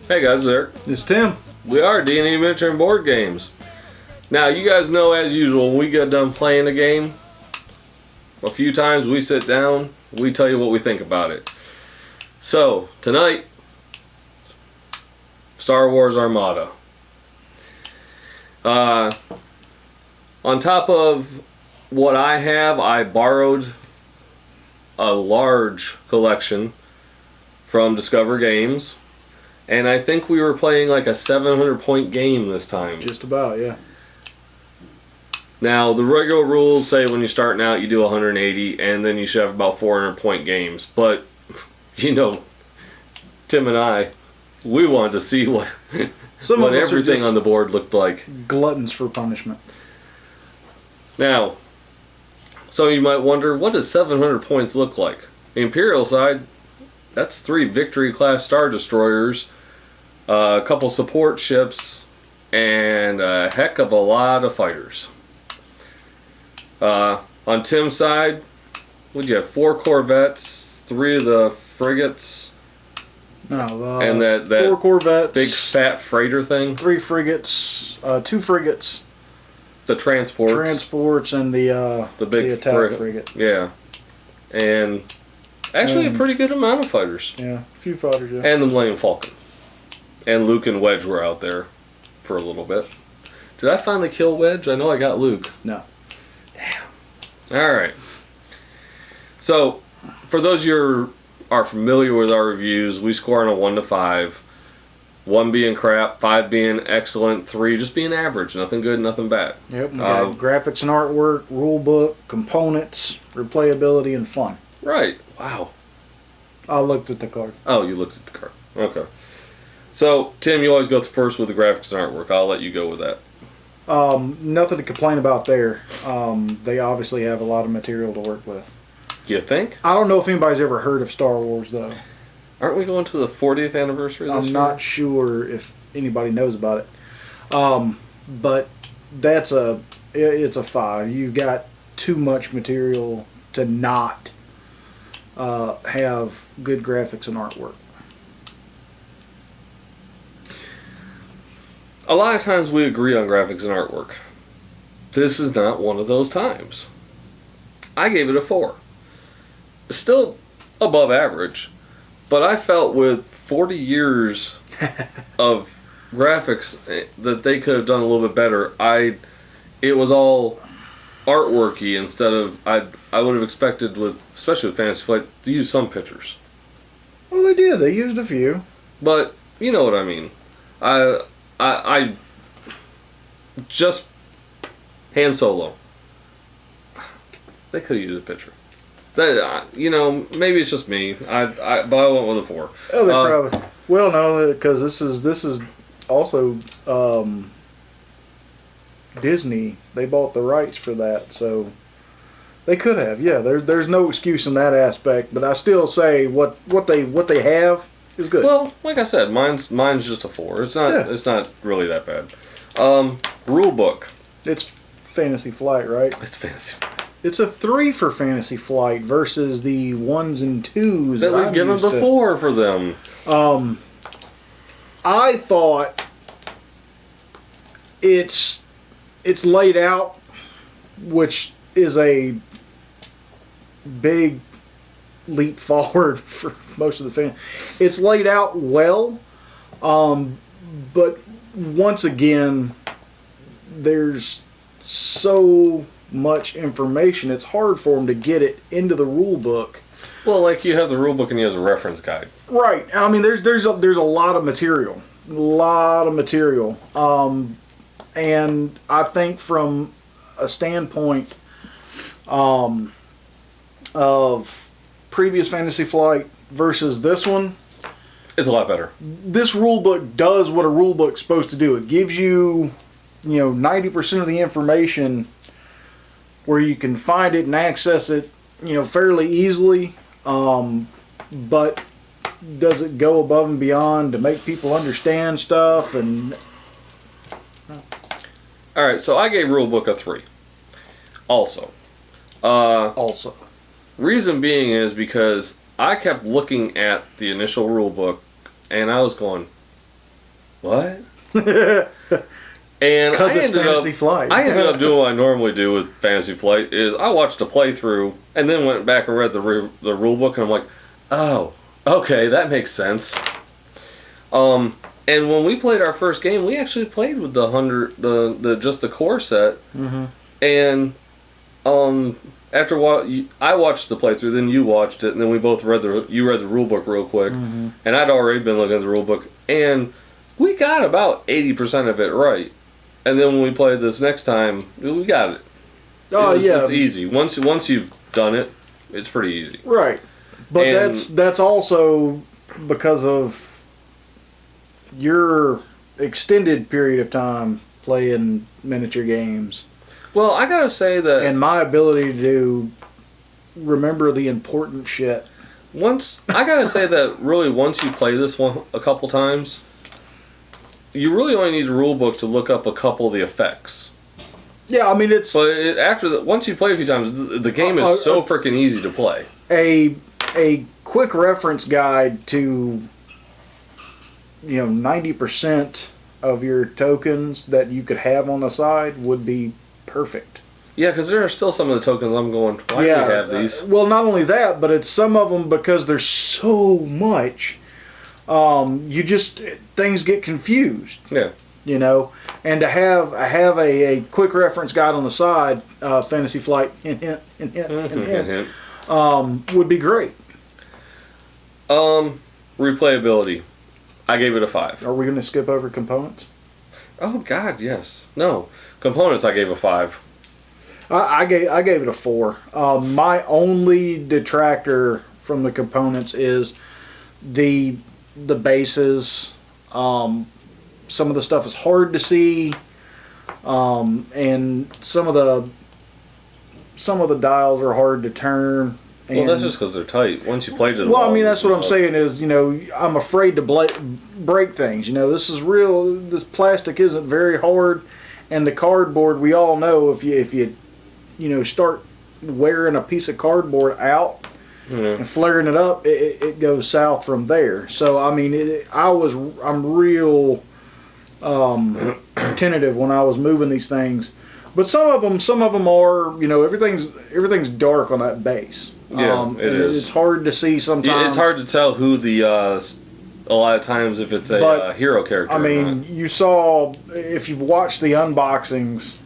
Hey guys, there. It's Tim. We are D&D Miniature and Board Games. Now, you guys know, as usual, when we get done playing a game, a few times we sit down, we tell you what we think about it. So, tonight, Star Wars Armada. On top of what I have, I borrowed a large collection from Discover Games. And I think we were playing like a 700-point game this time. Just about, yeah. Now, the regular rules say when you're starting out, you do 180, and then you should have about 400-point games. But, you know, Tim and I, we wanted to see what everything on the board looked like. Gluttons for punishment. Now, so you might wonder, what does 700 points look like? The Imperial side, that's 3 Victory-class Star Destroyers, a couple support ships, and a heck of a lot of fighters. On Tim's side, would you have 4 Corvettes, 3 of the frigates, and that 4 Corvettes, big fat freighter thing, 3 frigates, 2 frigates, the transports, and the big attack frigate. Yeah, and actually a pretty good amount of fighters. Yeah, a few fighters. Yeah, and the Millennium Falcon, and Luke and Wedge were out there for a little bit. Did I finally kill Wedge? I know I got Luke. No. Alright. So, for those of you who are familiar with our reviews, we score on a 1 to 5. 1 being crap, 5 being excellent, 3 just being average. Nothing good, nothing bad. Yep, we got graphics and artwork, rulebook, components, replayability, and fun. Right. Wow. I looked at the card. Oh, you looked at the card. Okay. So, Tim, you always go first with the graphics and artwork. I'll let you go with that. Nothing to complain about there. They obviously have a lot of material to work with. You think? I don't know if anybody's ever heard of Star Wars, though. Aren't we going to the 40th anniversary this year? I'm not sure if anybody knows about it. But it's a 5. You've got too much material to not have good graphics and artwork. A lot of times we agree on graphics and artwork. This is not one of those times. I gave it a 4. Still above average, but I felt with 40 years of graphics that they could have done a little bit better. It was all artworky instead of I would have expected, with especially with Fantasy Flight, to use some pictures. Well, they did. They used a few. But you know what I mean. I just Han Solo. They could have used a picture. Maybe it's just me. But I went with a 4. Oh, they probably. Well, no, because this is also Disney. They bought the rights for that, so they could have. Yeah, there's no excuse in that aspect. But I still say what they have is good. Well, like I said, mine's just a 4. It's not really that bad. Rulebook. It's Fantasy Flight, right? It's Fantasy. It's a 3 for Fantasy Flight versus the 1s and 2s that we've given before for them. I thought it's laid out, which is a big leap forward for most of the fans. It's laid out well, but once again, there's so much information. It's hard for them to get it into the rule book. Well, like you have the rule book and you have the reference guide. Right. I mean, there's a lot of material, and I think from a standpoint of previous Fantasy Flight versus this one, it's a lot better. This rule book does what a rule book's supposed to do. It gives you, 90% of the information where you can find it and access it, fairly easily. But does it go above and beyond to make people understand stuff? And all right, so I gave Rulebook a 3. Also, reason being is because I kept looking at the initial rule book and I was going, what? And Because it's Fantasy Flight. I ended up doing what I normally do with Fantasy Flight is I watched a playthrough and then went back and read the rule book and I'm like, oh, okay, that makes sense. And when we played our first game, we actually played with the just the core set. Mm-hmm. And after I watched the playthrough, then you watched it, and then we both read you read the rule book real quick, Mm-hmm. and I'd already been looking at the rule book, and we got about 80% of it right. And then when we played this next time, we got it. Oh yeah, it's easy. Once you've done it, it's pretty easy. Right, but And that's also because of your extended period of time playing miniature games. Well, I gotta say that And my ability to remember the important shit. once you play this one a couple times, you really only need the rule book to look up a couple of the effects. Yeah, I mean it's Once you play a few times, the game is so freaking easy to play. a quick reference guide to 90% of your tokens that you could have on the side would be perfect. Yeah, because there are still some of the tokens I'm going, why do you have these? Well, not only that, but it's some of them because there's so much. Things get confused. Yeah. And to have a quick reference guide on the side, Fantasy Flight, hint, would be great. Replayability. I gave it a 5. Are we going to skip over components? Oh God, yes. No. Components I gave a 5. I gave it a 4. My only detractor from the components is the bases. Some of the stuff is hard to see, and some of the dials are hard to turn. Well, that's just because they're tight. Once you play to the well, wall, I mean, that's what I'm saying is, I'm afraid to break things. This is real. This plastic isn't very hard, and the cardboard, we all know if you start wearing a piece of cardboard out and flaring it up, it goes south from there. So I mean, I'm real tentative when I was moving these things. But some of them are, everything's dark on that base. Yeah, it is. It's hard to see sometimes. Yeah, it's hard to tell who a lot of times if it's a hero character. I mean, you saw, if you've watched the unboxings,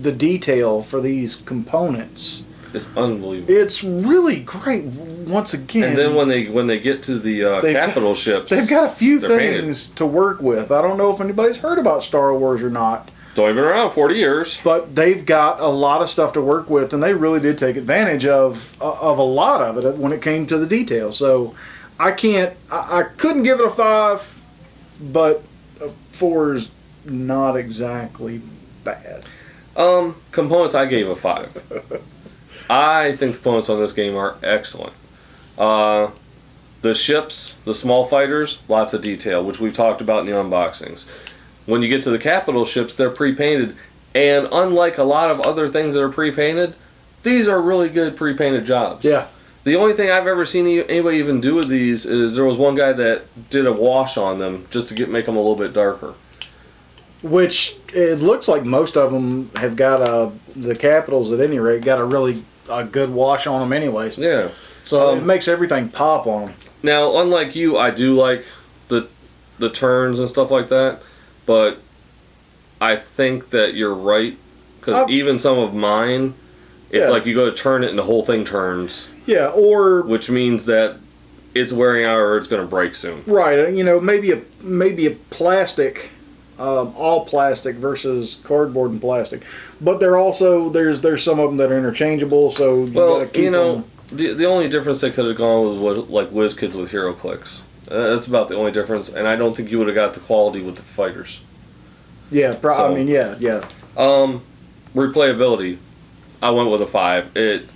the detail for these components. It's unbelievable. It's really great. Once again, and then when they get to the capital ships, they've got a few painted. things to work with. I don't know if anybody's heard about Star Wars or not. It's only been around 40 years. But they've got a lot of stuff to work with, and they really did take advantage of a lot of it when it came to the detail. So I couldn't give it a 5, but a 4 is not exactly bad. Components I gave a 5. I think the components on this game are excellent. The ships, the small fighters, lots of detail, which we've talked about in the unboxings. When you get to the capital ships, they're pre-painted, and unlike a lot of other things that are pre-painted, these are really good pre-painted jobs. Yeah. The only thing I've ever seen anybody even do with these is there was one guy that did a wash on them just to make them a little bit darker. Which it looks like most of them have got the capitals at any rate got a good wash on them anyways. Yeah. So it makes everything pop on them. Now, unlike you, I do like the turns and stuff like that, but I think that you're right because even some of mine, it's like you go to turn it and the whole thing turns. Yeah, or which means that it's wearing out or it's going to break soon. Right. Maybe a plastic. All plastic versus cardboard and plastic, but there's some of them that are interchangeable. So you gotta keep them. The only difference they could have gone with what like WizKids with Hero Clicks. That's about the only difference, and I don't think you would have got the quality with the fighters. Yeah, I mean, yeah. Replayability, I went with a 5.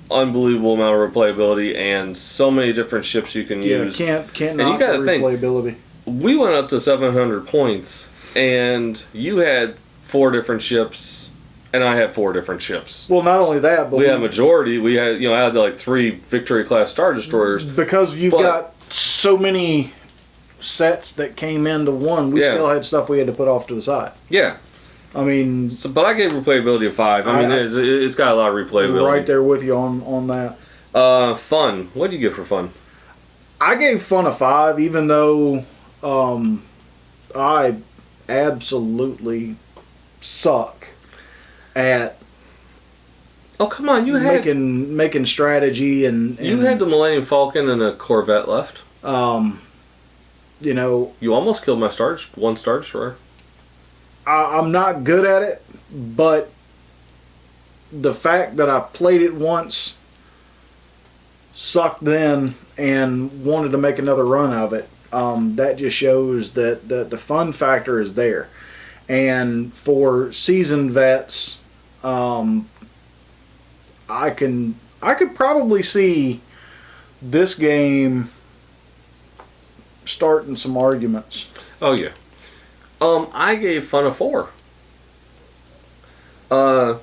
Unbelievable amount of replayability and so many different ships you can use. Can't and knock you got to replayability. We went up to 700 points. And you had 4 different ships, and I had 4 different ships. Well, not only that, but we had a majority. We had, I had like 3 Victory class Star Destroyers. Because you've got so many sets that came into one, we Yeah. still had stuff we had to put off to the side. Yeah. I mean, So, but I gave replayability a 5. I mean, it's got a lot of replayability. right there with you on that. Fun. What do you give for fun? I gave fun a 5, even though I absolutely suck at Oh, come on. You had making strategy and you had the Millennium Falcon and a Corvette left. You know, You almost killed my one Star Destroyer. I'm not good at it, but the fact that I played it once, sucked then, and wanted to make another run of it, that just shows that the fun factor is there. And for seasoned vets, I could probably see this game starting some arguments. Oh yeah. I gave fun a 4. The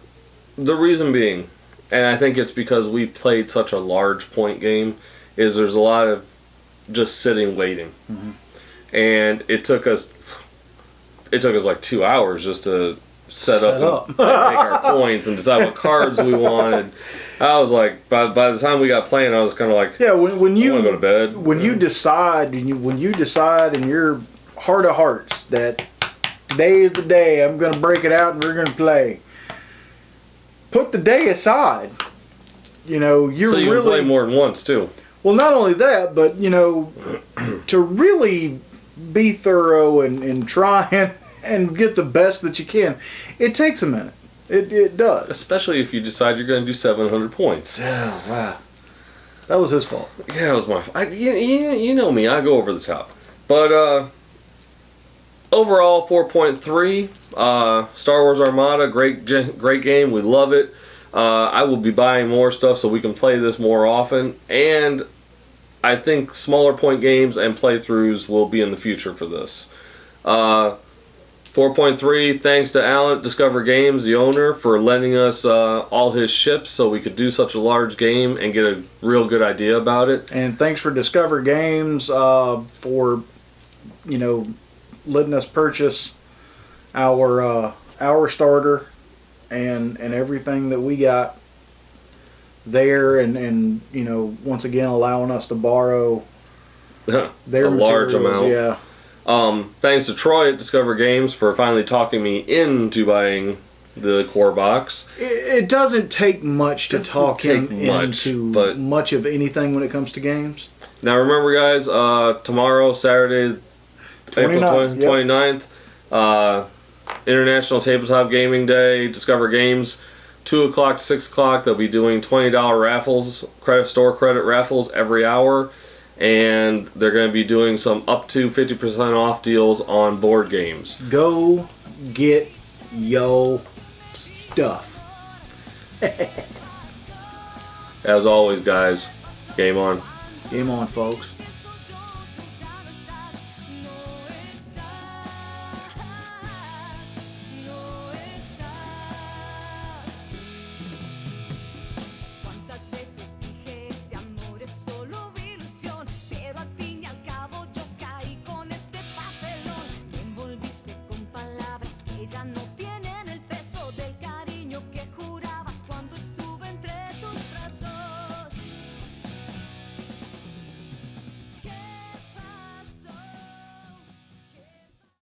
reason being, and I think it's because we played such a large point game, is there's a lot of just sitting waiting, and it took us like 2 hours just to set up and take our points and decide what cards we wanted. I was like, by the time we got playing, I was kind of like, yeah. When you want to go to bed. When you decide in your heart of hearts that today is the day, I'm going to break it out and we're going to play. Put the day aside. You know, So you can play more than once too. Well, not only that, but you know, to really be thorough and try and get the best that you can, it takes a minute. It does. Especially if you decide you're going to do 700 points. Oh, wow. That was his fault. Yeah, it was my fault. You know me, I go over the top. But overall, 4.3. Star Wars Armada, great game. We love it. I will be buying more stuff so we can play this more often. And I think smaller point games and playthroughs will be in the future for this. 4.3, thanks to Alan at Discover Games, the owner, for lending us all his ships so we could do such a large game and get a real good idea about it. And thanks for Discover Games for, you know, letting us purchase our starter and everything that we got there, and you know, once again allowing us to borrow their a large materials. amount. Yeah. Thanks to Troy at Discover Games for finally talking me into buying the core box. It doesn't take much to talk him into but much of anything when it comes to games. Now remember, guys, tomorrow, Saturday, April 29th, International Tabletop Gaming Day, Discover Games, 2 o'clock to 6 o'clock. They'll be doing $20 raffles, store credit raffles every hour. And they're going to be doing some up to 50% off deals on board games. Go get yo stuff. As always, guys, game on. Game on, folks. Ya no